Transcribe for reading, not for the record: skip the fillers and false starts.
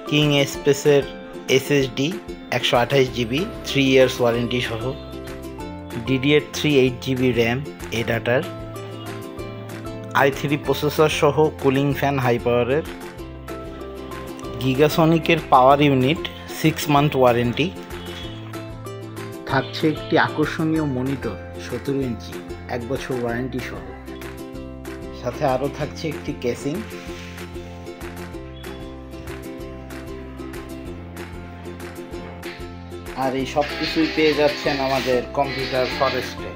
King স্পেসের SSD 128GB 3 years warranty সহ, DDR3 8GB RAM এ ডাটার, i3 প্রসেসর সহ কুলিং ফ্যান হাই পাওয়ারের, গিগাসনিকের পাওয়ার ইউনিট 6 মান্থ ওয়ারেন্টি, থাকছে একটি আকর্ষণীয় মনিটর 17 ইঞ্চি 1 বছর ওয়ারেন্টি সহ, সাথে আরও থাকছে একটি কেসিং। আর এই সব কিছুই পেয়ে যাচ্ছেন আমাদের কম্পিউটার ফরেস্টে।